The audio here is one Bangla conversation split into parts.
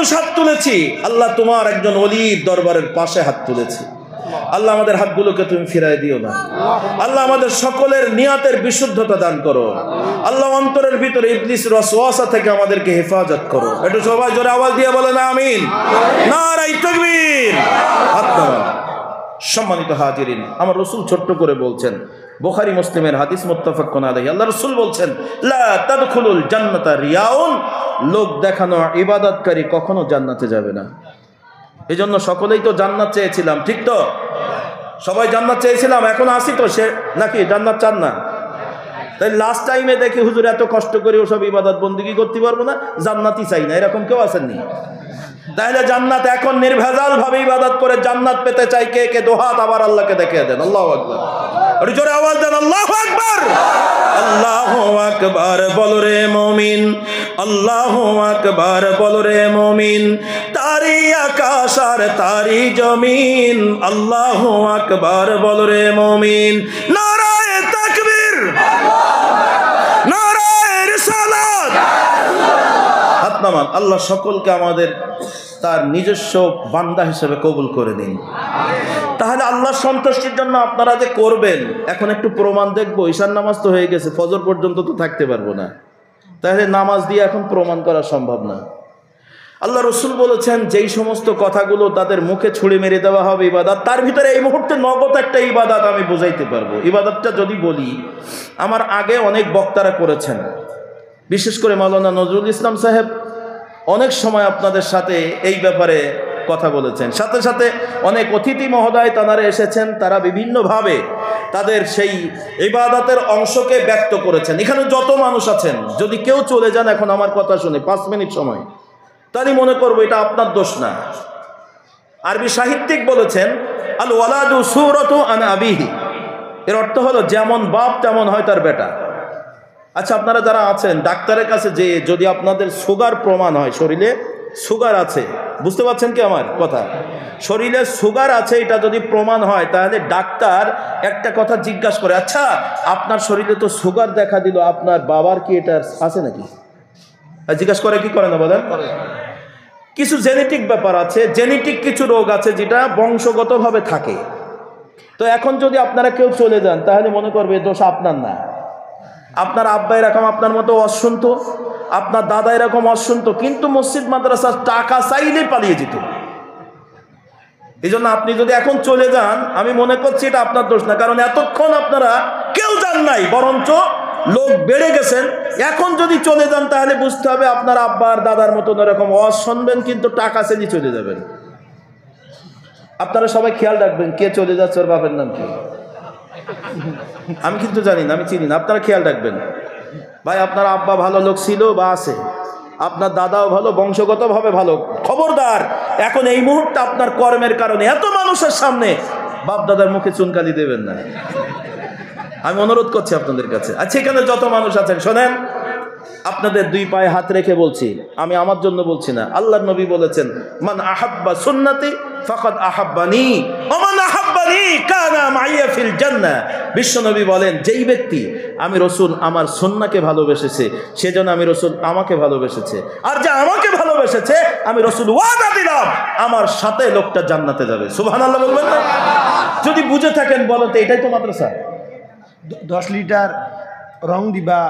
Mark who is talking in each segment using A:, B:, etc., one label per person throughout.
A: মানুষ হাত তুলেছি, আল্লাহ তোমার একজন ওলির দরবারের পাশে হাত তুলেছি। আল্লাহ আমাদের হাতগুলোকে তুমি ফিরাই দিও না। আল্লাহ আমাদের সকলের নিয়াতের বিশুদ্ধতা দান করো। আল্লাহ অন্তরের ভিতরে ইবলিসের ওয়াসওয়াসা থেকে আমাদেরকে হেফাজত করো। একটু সবাই জোরে আওয়াজ দিয়ে বলেন আমিন। নারায়ে তাকবীর। হাত নামান। সম্মানিত হাজিরিন, আমার রাসূল ছোট্ট করে বলছেন, বুখারী মুসলিমের হাদিস মুত্তাফাকুন আলাইহি, আল্লাহ রাসূল বলছেন, লা তাদখুলুল জান্নাতা রিয়াউন, লোক দেখানো ইবাদতকারী কখনো জান্নাতে যাবে না। এই জন্য সকলেই তো জান্নাত চেয়েছিলাম, ঠিক তো? সবাই জান্নাত চেয়েছিলাম, এখন আসি তো সে নাকি জান্নাত চান না? তাই লাস্ট টাইমে দেখি হুজুর এত কষ্ট করে ওসব ইবাদত বন্দেগী করতে পারবো না, জান্নাতই চাই না, এরকম কেউ আসেননি? তাহলে জান্নাত এখন নির্ভেজাল ভাবে ইবাদত করে জান্নাত পেতে চাই কে কে? দোহাত আবার আল্লাহকে দেখিয়ে দেন। আল্লাহু আকবার। একটু জোরে আওয়াজ দেন আল্লাহু আকবার। আল্লাহু আকবার বল রে মুমিন, আল্লাহু আকবার বল রে মুমিন, তারি আকাশ আর তারি জমিন, আল্লাহু আকবার বল রে মুমিন। নারায়ে তাকবীর, নারায়ে রিসালাত। হাত নামান। আল্লাহ সকলকে আমাদের তার নিজস্ব বান্দা হিসেবে কবুল করে নিন। তাহলে আল্লাহর সন্তুষ্টির জন্য আপনারা যে করবেন, এখন একটু প্রমাণ দেখবো। ঈশার নামাজ তো হয়ে গেছে, ফজর পর্যন্ত তো থাকতে পারবো না, তাহলে নামাজ দিয়ে এখন প্রমাণ করা সম্ভব না। আল্লাহ রসুল বলেছেন, যেই সমস্ত কথাগুলো তাদের মুখে ছুঁড়ে মেরে দেওয়া হবে ইবাদত, তার ভিতরে এই মুহূর্তে নগদ একটা ইবাদত আমি বোঝাইতে পারবো। ইবাদতটা যদি বলি, আমার আগে অনেক বক্তারা করেছেন, বিশেষ করে মাওলানা নজরুল ইসলাম সাহেব অনেক সময় আপনাদের সাথে এই ব্যাপারে কথা বলেছেন। সাথে সাথে অনেক অতিথি মহোদয় তাঁরা এসেছেন, তারা বিভিন্নভাবে তাদের সেই ইবাদতের অংশকে ব্যক্ত করেছেন। এখানে যত মানুষ আছেন, যদি কেউ চলে যান এখন আমার কথা শুনে 5 মিনিট সময়, তাহলে মনে করবো এটা আপনার দোষ না। আরবি সাহিত্যিক বলেছেন, আল ওয়ালাদু সূরাতু আন আবিহি, এর অর্থ হলো যেমন বাপ তেমন হয় তার বেটা। আচ্ছা, আপনারা যারা আছেন ডাক্তারের কাছে যে যদি আপনাদের সুগার প্রমাণ হয়, শরীরে সুগার আছে, বুঝতে পারছেন কি আমার কথা? শরীরে সুগার আছে এটা যদি প্রমাণ হয়, তাহলে ডাক্তার একটা কথা জিজ্ঞাসা করে, আচ্ছা আপনার শরীরে তো সুগার দেখা দিল, আপনার বাবার কি এটা আছে নাকি? জিজ্ঞাসা করে কি করে না বলেন? কিছু জেনেটিক ব্যাপার আছে, জেনেটিক কিছু রোগ আছে যেটা বংশগতভাবে থাকে। তো এখন যদি আপনারা কেউ চলে যান, তাহলে মনে করবে দোষ আপনার না। আপনার আব্বা এরকম আপনার মতো অশুনত, আপনার দাদা এরকম অশুনত, কিন্তু মসজিদ মাদ্রাসার টাকা চাইলে পালিয়ে যেত। এই জন্য আপনি যদি এখন চলে যান, আমি মনে করছি এটা আপনার দোষ না, কারণ এতক্ষণ আপনারা কেউ যান নাই, বরঞ্চ লোক বেড়ে গেছেন। এখন যদি চলে যান তাহলে বুঝতে হবে আপনার আব্বার দাদার মতন এরকম ওয়াজ শুনবেন, কিন্তু টাকা চেয়ে চলে যাবেন। আপনারা সবাই খেয়াল রাখবেন, কে চলে যাচ্ছে ওর বাপের নাম কি? আমি কিন্তু জানি না, আমি চিনি না, আপনারা খেয়াল রাখবেন। ভাই আপনার আব্বা ভালো লোক ছিল বা আছে, আপনার দাদাও ভালো, বংশগতভাবে ভালো, খবরদার এখন এই মুহূর্তে আপনার কর্মের কারণে এত মানুষের সামনে বাপ দাদার মুখে চুনকালি দেবেন না, আমি অনুরোধ করছি আপনাদের কাছে। আচ্ছা, এখানে যত মানুষ আছেন শোনেন, আপনাদের 2 পায়ে হাত রেখে বলছি, আমি আমার জন্য বলছি না, আল্লাহর নবী বলেছেন, মান আহাব্বা সুন্নতি ফাকাদ আহাব্বানি ওয়া মান আহাব্বানি কানা মাইয়া ফিল জান্নাহ। বিশ্বনবী বলেন, যেই ব্যক্তি আমি রাসূল আমার সুন্নাহকে ভালোবেসেছে, সেজন্য আমি রাসূল আমাকে ভালোবেসেছে, আর যে আমাকে ভালোবেসেছে আমি রাসূল ওয়াদা দিলাম আমার সাথে লোকটা জান্নাতে যাবে। সুবহানাল্লাহ বলবেন না? যদি বুঝে থাকেন বলেন তো, এটাই তো মাদ্রাসা।
B: 10 লিটার রং দিবা,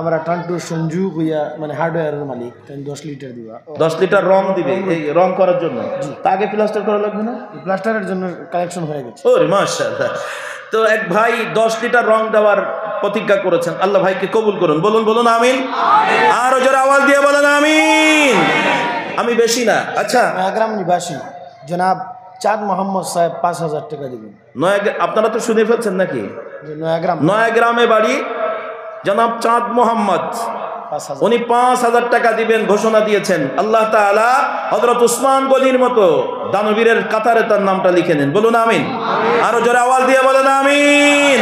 B: আমরা টান্টু সঞ্জু হইয়া মানে হার্ডওয়্যারের মালিক, 10 লিটার দিবা।
A: 10 লিটার রং দিবে এই রং করার জন্য, আগে প্লাস্টার করা লাগবে না?
B: প্লাস্টারের জন্য কালেকশন হয়ে গেছে।
A: ওরে মাশাআল্লাহ। তো এক ভাই 10 লিটার রং দেওয়ার প্রতিজ্ঞা করেছেন, আল্লাহ ভাইকে কবুল করুন। বলুন বলুন আমিন। আর জোরে আওয়াজ দিয়ে বলেন আমিন। আমি বেশি না। আচ্ছা,
B: নয়াগ্রাম নিবাসী জনাব চাঁদ মোহাম্মদ সাহেব 5000 টাকা দিবেন।
A: আপনারা তো শুনে ফেলছেন নাকি? নয়াগ্রামে বাড়ি জনাব চাঁদ মোহাম্মদ, উনি 5000 টাকা দিবেন ঘোষণা দিয়েছেন। আল্লাহ তাআলা হযরত উসমান গনির মতো দানবীরের কাতারে তার নামটা লিখে নেন। বলুন আমিন। আরো জোরে আওয়াজ দিয়ে বলেন আমিন।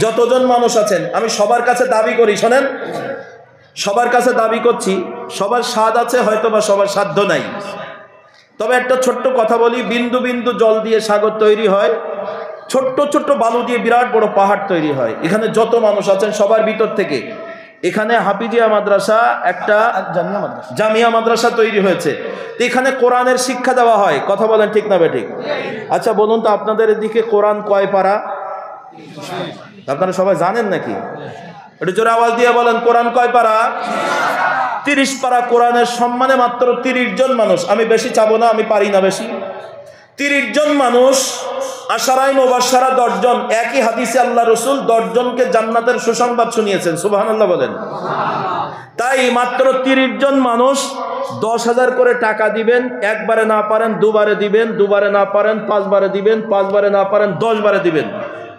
A: যতজন মানুষ আছেন আমি সবার কাছে দাবি করি, শোনেন, সবার কাছে দাবি করছি, সবার স্বাদ আছে হয়তো বা সবার সাধ্য নাই, তবে একটা ছোট্ট কথা বলি, বিন্দু বিন্দু জল দিয়ে সাগর তৈরি হয়, ছোট্ট ছোট্ট বালু দিয়ে বিরাট বড় পাহাড় তৈরি হয়। এখানে যত মানুষ আছেন সবার ভিতর থেকে এখানে হাফিজিয়া মাদ্রাসা একটা
B: জামিয়া মাদ্রাসা।
A: জামিয়া মাদ্রাসা তৈরি হয়েছে। তো এখানে কোরআনের শিক্ষা দেওয়া হয়, কথা বলেন ঠিক না বেঠিক? আচ্ছা বলুন তো আপনাদের এদিকে কোরআন কয় পারা? আপনারা সবাই জানেন নাকি? একটু জোরে আওয়াজ দিয়ে বলেন, কোরআন কয় পারা? 30 পারা। কোরআনের সম্মানে মাত্র 30 জন মানুষ, আমি বেশি চাবো না, আমি পারি না বেশি। 30 জন মানুষ, আশারায়ে মুবাশশারা 10 জন, একই হাদিসে আল্লাহ রসুল 10 জনকে জান্নাতের সুসংবাদ শুনিয়েছেন, সুবহানাল্লাহ বলেন। তাই মাত্র 30 জন মানুষ 10,000 করে টাকা দিবেন, একবারে না পারেন দুবারে দিবেন, দুবারে না পারেন 5 বারে দিবেন, 5 বারে না পারেন 10 বারে দিবেন।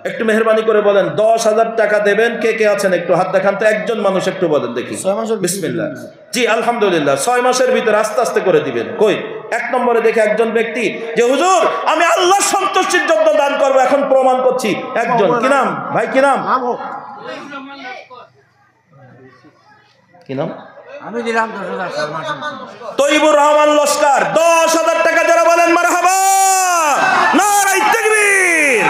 A: একটু মেহরবানি করে বলেন 10,000 টাকা দেবেন। কে কে আছেন একটু হাত দেখান তো, একজন মানুষ একটু বলেন দেখি।
B: 6 মাসের
A: বিসমিল্লাহ। জি আলহামদুলিল্লাহ, 6 মাসের ভিতরে আস্তে আস্তে করে দিবেন। কই 1 নম্বরে দেখে একজন ব্যক্তি যে হুজুর আমি আল্লাহর সন্তুষ্টির জন্য দান করব, এখন প্রমাণ করছি। একজন, কি নাম ভাই, কি নাম? কি নাম?
C: আমি দিলাম 10,000
A: তৈবুর রহমান লস্কর 10,000 টাকা যারা বলেন মারহাবা, নারায়ে তাকবীর।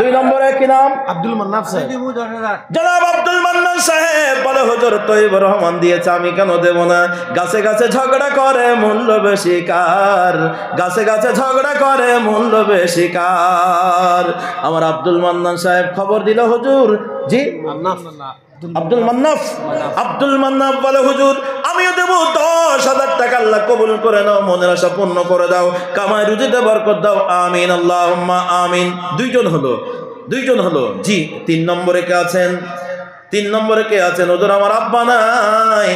A: 2 নম্বরে কি নাম?
B: আব্দুল মান্নাফ সাহেব।
C: দিব 10,000
A: জনাব আব্দুল মান্নান সাহেব বলে হুজুর তৈবুর রহমান দিয়েছে, আমি কেন দেব না? গাছে গাছে ঝগড়া করে মূল্য বেশি কার, গাছে গাছে ঝগড়া করে মূল্য বেশি কার। আমার আব্দুল মান্নান সাহেব খবর দিল হুজুর। জি আব্দুল মান্নাফ, আব্দুল মান্নাফ বলে হুজুর আমিও দেবো 10,000 টাকা, আল্লাহ কবুল করে নাও, মনের আশা পূর্ণ করে দাও, কামাই রুজিতে বরকত দাও, আমিন আল্লাহুম্মা আমিন। 2 জন হলো, 2 জন হলো। জি 3 নম্বরে কে আছেন? 3 নম্বরে কে আছেন? হুজুর আমার আব্বা নাই,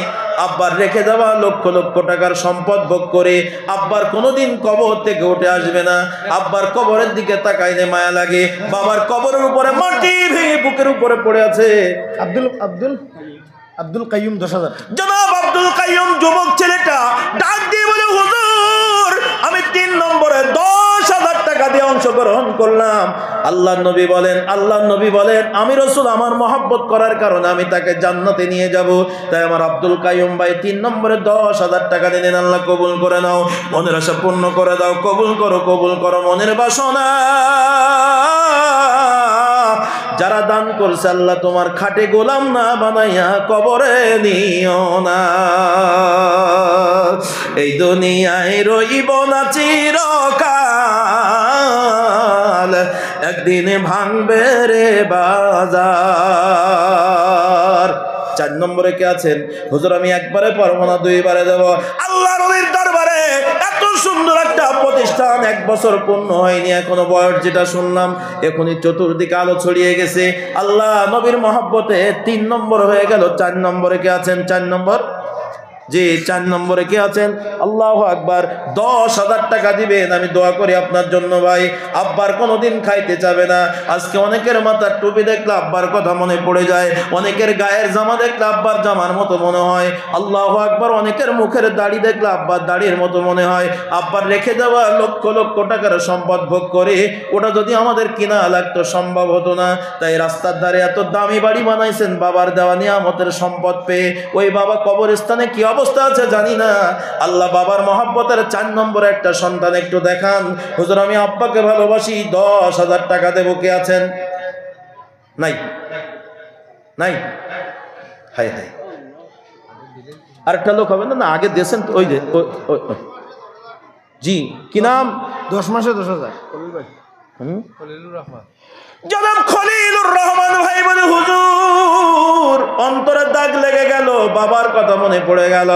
A: আব্বার রেখে দেওয়া লক্ষ লক্ষ টাকার সম্পদ ভোগ করে আব্বার কোনোদিন কবর থেকে উঠে আসবে না, আব্বার কবরের দিকে তাকাইলে মায়া লাগে, বাবার কবরের উপরে মাটি ভেঙে বুকের উপরে পড়ে আছে।
B: আব্দুল কাইয়ুম 10,000।
A: জনাব আব্দুল কাইয়ুম যুবক ছেলেটা ডাক দিয়ে বলে হুজুর আমি 3 নম্বরে 10,000 টাকা দিয়ে অংশগ্রহণ করলাম। আল্লাহর নবী বলেন, আল্লাহর নবী বলেন আমি রাসূল আমার মহব্বত করার কারণে আমি তাকে জান্নাতে নিয়ে যাব। তাই আমার আব্দুল কাইয়ুম ভাই 3 নম্বরে 10,000 টাকা দিলেন। আল্লাহ কবুল করে নাও, মনের আশা পূর্ণ করে দাও, কবুল করো মনের বাসনা। যারা দান করছে আল্লাহ তোমার খাটে গোলাম না বানাইয়া কবরে নিও না। এই দুনিয়ায় রইব না চিরকাল, একদিনে ভাঙবে রে বাজার। 4 নম্বরে কে আছেন? হুজুর আমি একবারে পারবো না, 2 বারে দেব। আল্লাহর নবীর দরবারে এত সুন্দর একটা প্রতিষ্ঠান, 1 বছর পূর্ণ হয়নি এখনো, বয়স যেটা শুনলাম এখনই চতুর্দিকে আলো ছড়িয়ে গেছে। আল্লাহ নবীর মহব্বতে 3 নম্বর হয়ে গেল। 4 নম্বরে কে আছেন? 4 নম্বর, জি 4 নম্বরে কে আছেন? আল্লাহু আকবার। 10,000 টাকা দিবেন, আমি দোয়া করি আপনার জন্য ভাই। আব্বার কোনোদিন খাইতে যাবে না। আজকে অনেকের মাথার টুপি দেখলে আব্বার কথা মনে পড়ে যায়, অনেকের গায়ের জামা দেখলে আব্বার জামার মতো মনে হয়। আল্লাহু আকবার। অনেকের মুখের দাড়ি দেখলে আব্বার দাড়ির মতো মনে হয়। আব্বার রেখে দেওয়া লক্ষ লক্ষ টাকার সম্পদ ভোগ করে ওটা যদি আমাদের কিনা লাগতো সম্ভব হতো না। তাই রাস্তার ধারে এত দামি বাড়ি বানাইছেন বাবার দেওয়া নিয়ামতের সম্পদ পেয়ে। ওই বাবা কবরস্থানে কি অবস্থা আছে জানি না। আল্লাহ বাবার মহব্বতের 4 নম্বরে একটা সন্তান একটু দেখান। হুজুর আমি আব্বাকে ভালোবাসি, 10,000 টাকা দেবো। কে আছেন? নাই, নাই, হাই হাই। আরেকটা লোক হবে না? না আগে দিয়েছেন তো, ওই যে জি কি নাম?
B: 10 মাসে 10,000।
A: জনাব খলিলুর রহমান ভাই বলে হুজুর অন্তরে দাগ লেগে গেল, বাবার কথা মনে পড়ে গেল।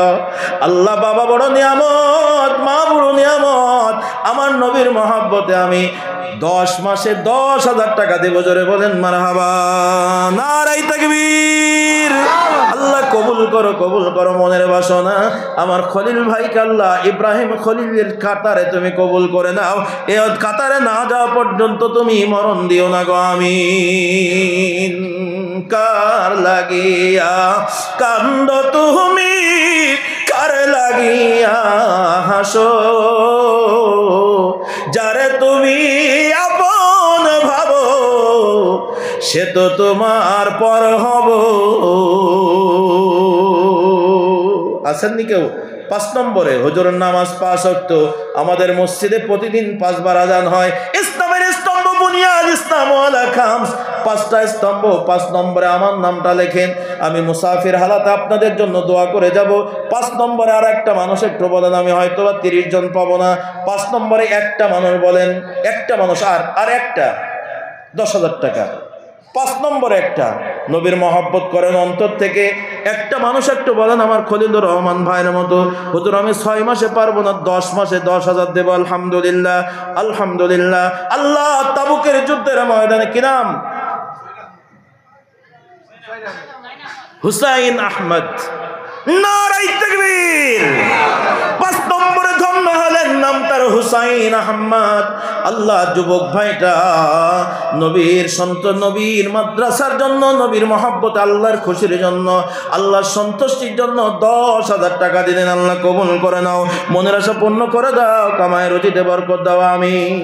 A: আল্লাহ বাবা বড় নিয়ামত, মা বড় নিয়ামত। আমার নবীর মহব্বতে আমি 10 মাসে 10,000 টাকা দেব। জোরে বলেন মারহাবা, নারায়ে তাকবীর। আল্লাহ কবুল করো মনের বাসনা। আমার খলিল ভাইকে আল্লাহ ইব্রাহিম খলিলের কাতারে তুমি কবুল করে নাও। এ কাতারে না যাওয়া পর্যন্ত তুমি মরণ দিও না গো, আমিন। কার লাগিয়া কান্দ তুমি, কার লাগিয়া হাসো, যারে তুমি আপন ভাবো সে তো তোমার পর হব। আসেননি কেউ? 5 নম্বরে হুজুরের নামাজ 5 ওয়াক্ত আমাদের মসজিদে প্রতিদিন 5 বার আজান হয়। ইসলামের স্তম্ভ বুনিয়াদ ইসলাম ওয়ালা খামস, 5টা স্তম্ভ, 5 নম্বরে আমার নামটা লেখেন। আমি মুসাফির হালাতে আপনাদের জন্য দোয়া করে যাব। 5 নম্বরে আর একটা মানুষ একটু বলেন, আমি হয়তো বা 30 জন পাবো না। 5 নম্বরে একটা মানুষ বলেন, একটা মানুষ, আর একটা 10,000 টাকা। 5 নম্বরে একটা নবীর মহব্বত করেন অন্তর থেকে, একটা মানুষ একটু বলেন আমার খলিলুর রহমান ভাইয়ের মতো, হুজুর আমি 6 মাসে পারবো না, 10 মাসে 10,000 দেব। আলহামদুলিল্লাহ, আলহামদুলিল্লাহ। আল্লাহ তাবুকের যুদ্ধের ময়দানে কি নাম? হুসাইন আহমদ। নারায়ে তাকবীর। 5 নম্বরে ধন্য হলেন, নাম তার হুসাইন আহমদ। আল্লাহ যুবক ভাইটা নবীর সন্তান, নবীর মাদ্রাসার জন্য, নবীর মহব্বত, আল্লাহর খুশির জন্য, আল্লাহর সন্তুষ্টির জন্য 10,000 টাকা দিলেন। আল্লাহ কবুল করে নাও, মনের আশা পূর্ণ করে দাও, কামায় রুজিতে বরকত দাও, আমিন।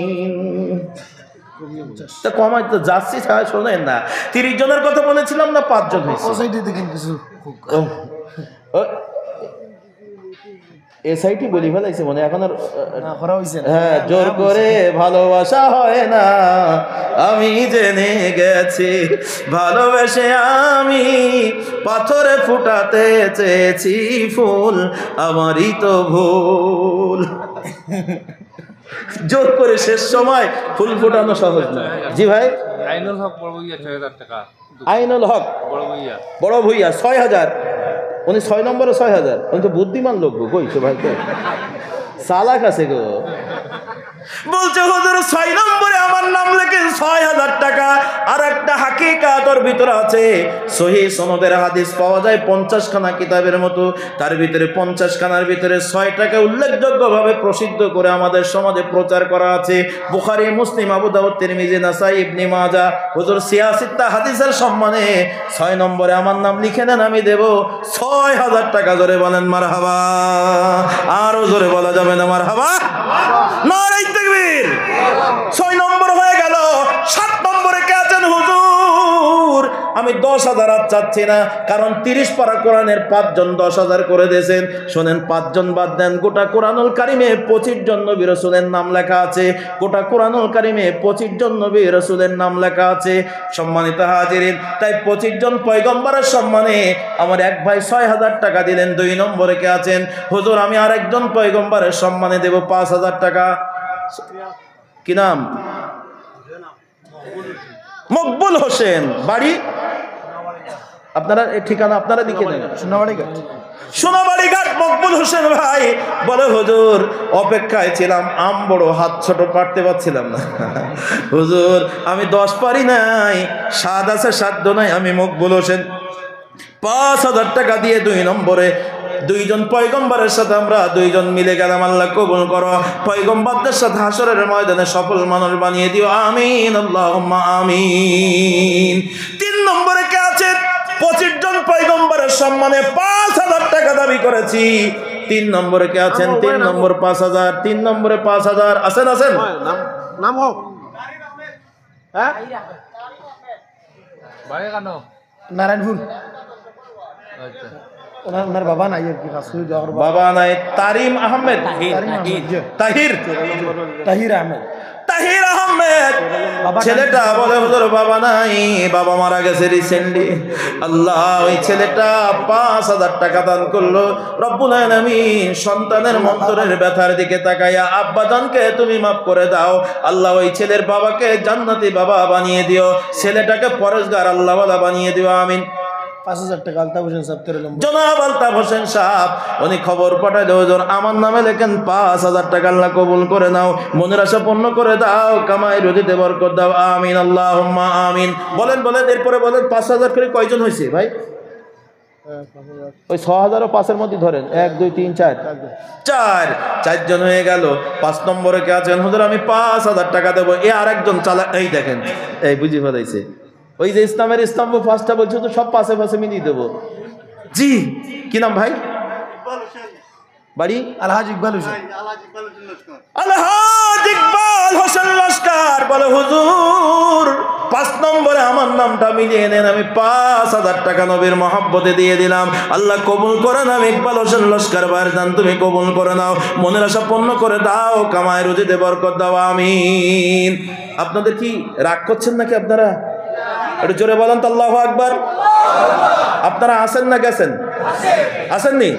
A: তা কমাই তো যাচ্ছি, শোনেন না 30 জনের কথা বলেছিলাম না, 5 জন হয়েছে। এসআইটি বলি ফেলাইছে মনে, এখন আর হ্যাঁ, জোর করে ভালোবাসা হয় না, আমি জেনে গেছি, ভালোবেসে আমি পাথরে ফুটাতে চেয়েছি ফুল, আমারই তো ভুল। জোর করে শেষ সময় ফুল ফোটানো সহজ না। জি ভাই,
D: আইনুল হক বড় ভুইয়া 6,000 টাকা।
A: আইনুল হক বড় ভুইয়া 6,000। উনি 6 নম্বরে 6,000। উনি তো বুদ্ধিমান লোক গো, কইছো ভাই, তো চালাক আছে গো। বলছে হুজুর 6 নম্বরে আমার নাম লেখেন, 6,000 টাকা। আর একটা হাকিকাত ওর ভিতরে আছে, সহিহ সনদের হাদিস পাওয়া যায় 50 খানা কিতাবের মতো। তার ভিতরে 50 খানার ভিতরে 6টাকে উল্লেখযোগ্যভাবে প্রসিদ্ধ করে আমাদের সমাজে প্রচার করা আছে। বুখারী, মুসলিম, আবু দাউদ, তিরমিজি, নাসাই, ইবনে মাজাহ। হুজুর সিয়াসিত্তা হাদিসের সম্মানে 6 নম্বরে আমার নাম লিখে নেন, আমি দেব 6,000 টাকা। জোরে বলেন মারহাবা। আরো জোরে বলা যাবে না মারহাবা? নারায়ে তাকবীর। 6 নম্বর হয়ে গেল। 7 নম্বরে কে আছেন? হুজুর আমি 10,000 আর চাচ্ছি না, কারণ 30 পারা কোরআনের 5 জন 10,000 করে দিয়েছেন। শোনেন, 5 জন বাদ দেন, গোটা কোরআনুল কারিমে 25 জন নবী রাসূলের নাম লেখা আছে। গোটা কোরআনুল কারিমে 25 জন নবী রাসূলের নাম লেখা আছে। সম্মানিত হাজিরিন, তাই 25 জন পয়গম্বরের সম্মানে আমার এক ভাই 6,000 টাকা দিলেন। 2 নম্বরে কে আছেন? হুজুর আমি আরেকজন পয়গম্বরের সম্মানে দেব 5,000 টাকা। কি নাম? মকবুল হোসেন। বাড়ি আপনারা, এই ঠিকানা আপনারা লিখে নেন। সোনাবাড়ি ঘাট। মকবুল হোসেন ভাই বলে হুজুর অপেক্ষায় ছিলাম, আম বড়, হাত ছোট, পারতে পারছিলাম না। হুজুর আমি 10 পারি নাই, স্বাদ আছে সাধ্য নাই, আমি মকবুল হোসেন 5,000 টাকা দিয়ে 2 নম্বরে 2 জন পয়গম্বরের সাথে আমরা 2 জন মিলে গেলাম। আল্লাহ কবুল করো, পয়গম্বরদের সাথে হাসরের ময়দানে সফল মানুষ বানিয়ে দিও, আমিন, আল্লাহুম্মা আমিন। 3 নম্বরে কে আছে? 25 জন পয়গম্বরের সম্মানে 5,000 টাকা দাবি করেছি। 3 নম্বরে কে আছেন? 3 নম্বর 5,000। 3 নম্বরে 5,000 আছেন?
B: নাম হোক। হ্যাঁ,
D: বাড়ি কেন?
B: নারায়ণপুর।
D: আচ্ছা,
B: ওনার বাবা নাই আর কি,
A: বাবা নাই। তারিম আহমেদ, তাহির,
B: তাহির আহমেদ।
A: তাহির আহমেদ। ছেলেটা বলে হুজুর বাবা নাই, বাবা মারা গেছে রিসেন্টলি। আল্লাহ ওই ছেলেটা 5,000 টাকা দান করলো। রব্বুল আলামিন সন্তানের মন্তরের ব্যথার দিকে তাকাইয়া আব্বাজানকে তুমি মাফ করে দাও। আল্লাহ ওই ছেলের বাবাকে জান্নাতি বাবা বানিয়ে দিও, ছেলেটাকে পরেশগার আল্লাহওয়ালা বানিয়ে দিও, আমিন।
B: 5,000 টাকা আলতাফ হোসেন সাহেব,
A: জনাব আলতাফ হোসেন সাহেব উনি খবর পাঠাইল, হুজুর আমার নামে লেখেন 5,000 টাকা, আল্লাহ কবুল করে নাও, মনের আশা পূর্ণ করে দাও, কামাই রুজিতে বরকত দাও, আমিন, আল্লাহুম্মা আমিন। বলেন বলেন, এরপরে বলেন 5,000 করে কয়জন হয়েছে ভাই? ওই 6,000 ও 5 এর মধ্যে ধরেন, 1 2 3 4 4 জন হয়ে গেল। 5 নম্বরে কে আছেন? হুজুর আমি 5,000 টাকা দেবো। এ আরেকজন চালা, এই দেখেন, এই বুঝি ফেলাইছে। ওই যে ইসলামের স্তম্ভ 5টা বলছো, তো সব পাশে পাশে মিলিয়ে দেবো। জি, কি নাম ভাই? বাড়ি?
B: আলহাজ ইকবাল হোসেন।
A: আলহাজ ইকবাল হোসেন লস্কর বলে হুজুর 5 নম্বরে আমার নামটা মিলিয়ে নেন, আমি 5,000 টাকা নবীর মহব্বতে দিয়ে দিলাম। আল্লাহ কবুল করে নাও, ইকবাল হোসেন লস্কর ভাইয়ের দান তুমি কবুল করে নাও, মনের আশা পূর্ণ করে দাও, কামায় রুজিতে বরকত দাও, আমিন। আপনাদের কি রাগ করছেন নাকি আপনারা? একটু জোরে বলেন তো আল্লাহু আকবার। আপনারা আছেন না গেছেন? আসেননি?